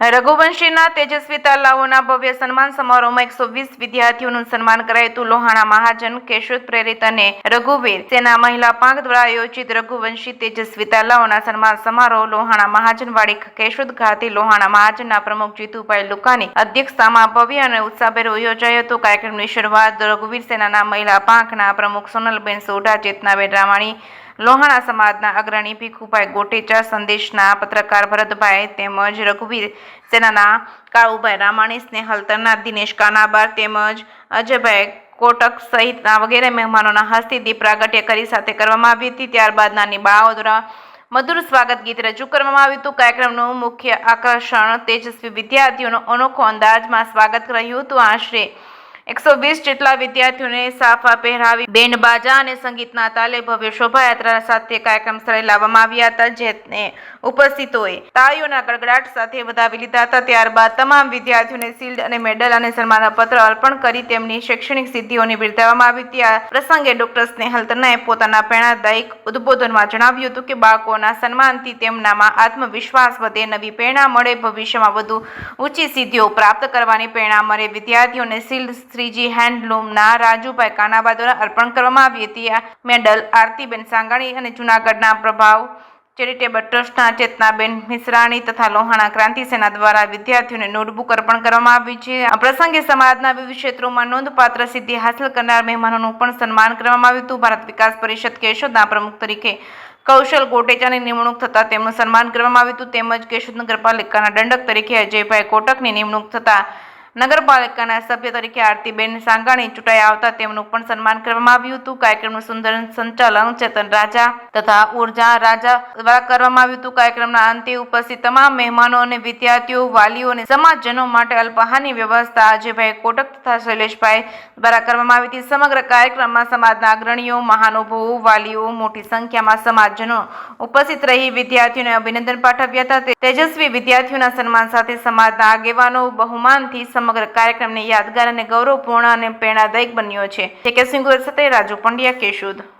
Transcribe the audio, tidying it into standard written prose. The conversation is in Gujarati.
રઘુવંશીના તેજસ્વી તાલાઓના ભવ્ય સન્માન સમારોહમાં 120 વિદ્યાર્થીઓનું સન્માન કરાયું હતું. લોહાણા મહાજન કેશોદ પ્રેરિત અને રઘુવીર સેના મહિલા પાંખ દ્વારા આયોજિત રઘુવંશી તેજસ્વી તાલાઓના સન્માન સમારોહ લોહાણા મહાજનવાડી કેશોદ ખાતે લોહાણા મહાજનના પ્રમુખ જીતુભાઈ લુકાની અધ્યક્ષતામાં ભવ્ય અને ઉત્સાહભેર યોજાયો હતો. કાર્યક્રમની શરૂઆત રઘુવીર સેનાના મહિલા પાંખના પ્રમુખ સોનલબેન સોઢા, ચેતનાબેન રામાણી, લોહાણા સમાજના અગ્રણી ભીખુભાઈ ગોટેચા, સંદેશના પત્રકાર ભરતભાઈ તેમજ રઘુવીર સેનાના કાળુભાઈ રામાણી, સ્નેહલ તરનાર, દિનેશ કાનાબાર તેમજ અજયભાઈ કોટક સહિતના વગેરે મહેમાનોના હસ્તે દીપ પ્રાગટ્ય કરી સાથે કરવામાં આવી હતી. ત્યારબાદ નાની બાળાઓ દ્વારા મધુર સ્વાગત ગીત રજૂ કરવામાં આવ્યું હતું. કાર્યક્રમનું મુખ્ય આકર્ષણ તેજસ્વી વિદ્યાર્થીઓનો અનોખો અંદાજમાં સ્વાગત રહ્યું હતું. આશરે 120 જેટલા વિદ્યાર્થીઓને સાફા પહેરાવી બેન્ડ બાજા અને સંગીતના તાલે ભવ્ય શોભાયાત્રા સાથે કાર્યક્રમ સ્થળે લાવવામાં આવ્યા હતા, જેને ઉપસ્થિતોએ તાળીઓના ગડગડાટ સાથે વધાવી લીધા હતા. ત્યારબાદ તમામ વિદ્યાર્થીઓને શિલ્ડ અને મેડલ અને સન્માનપત્ર અર્પણ કરી તેમની શૈક્ષણિક સિદ્ધિઓને બિરદાવવામાં આવી હતી. આ પ્રસંગે ડોક્ટર સ્નેહલ તરનાએ પોતાના પ્રેરણાદાયક ઉદ્બોધનમાં જણાવ્યું હતું કે બાળકોના સન્માનથી તેમનામાં આત્મવિશ્વાસ વધે, નવી પ્રેરણા મળે, ભવિષ્યમાં વધુ ઊંચી સિદ્ધિઓ પ્રાપ્ત કરવાની પ્રેરણા મળે. વિદ્યાર્થીઓને શિલ્ડ શ્રીજી હેન્ડલૂમના રાજુભાઈ કાનાબા દ્વારા અર્પણ કરવામાં આવી હતી. આ મેડલ આરતીબેન સાંગાણી અને જૂનાગઢના પ્રભાવ ચેરિટેબલ ટ્રસ્ટના ચેતનાબેન મિશ્રાણી તથા લોહાણા ક્રાંતિ સેના દ્વારા વિદ્યાર્થીઓને નોટબુક અર્પણ કરવામાં આવી છે. આ પ્રસંગે સમાજના વિવિધ ક્ષેત્રોમાં નોંધપાત્ર સિદ્ધિ હાંસલ કરનાર મહેમાનોનું પણ સન્માન કરવામાં આવ્યું હતું. ભારત વિકાસ પરિષદ કેશોદના પ્રમુખ તરીકે કૌશલ ગોટેચાની નિમણૂક થતા તેમનું સન્માન કરવામાં આવ્યું હતું. તેમજ કેશોદ નગરપાલિકાના દંડક તરીકે અજયભાઈ કોટકની નિમણૂક થતા નગરપાલિકાના સભ્ય તરીકે આરતીબેન સાંગાણી ચૂંટાઈ આવતા તેમનું પણ સન્માન કરવામાં આવ્યું હતું. કાર્યક્રમનું સુંદર સંચાલન ચેતન રાજા તથા ઉર્જા રાજા દ્વારા કરવામાં આવ્યું હતું. કાર્યક્રમના અંતે ઉપસ્થિત તમામ મહેમાનો અને વિદ્યાર્થીઓ, વાલીઓ અને સમાજજનો માટે અલ્પાહારની વ્યવસ્થા અજયભાઈ કોટક તથા શૈલેષભાઈ દ્વારા કરવામાં આવી હતી. સમગ્ર કાર્યક્રમમાં સમાજના અગ્રણીઓ, મહાનુભાવો, વાલીઓ, મોટી સંખ્યામાં સમાજજનો ઉપસ્થિત રહી વિદ્યાર્થીઓને અભિનંદન પાઠવ્યા હતા. તેજસ્વી વિદ્યાર્થીઓના સન્માન સાથે સમાજના આગેવાનો બહુમાનથી સમગ્ર કાર્યક્રમને યાદગાર અને ગૌરવપૂર્ણ અને પ્રેરણાદાયક બન્યો છે. કે સિંગુર સાથે રાજુ પંડ્યા, કેશોદ.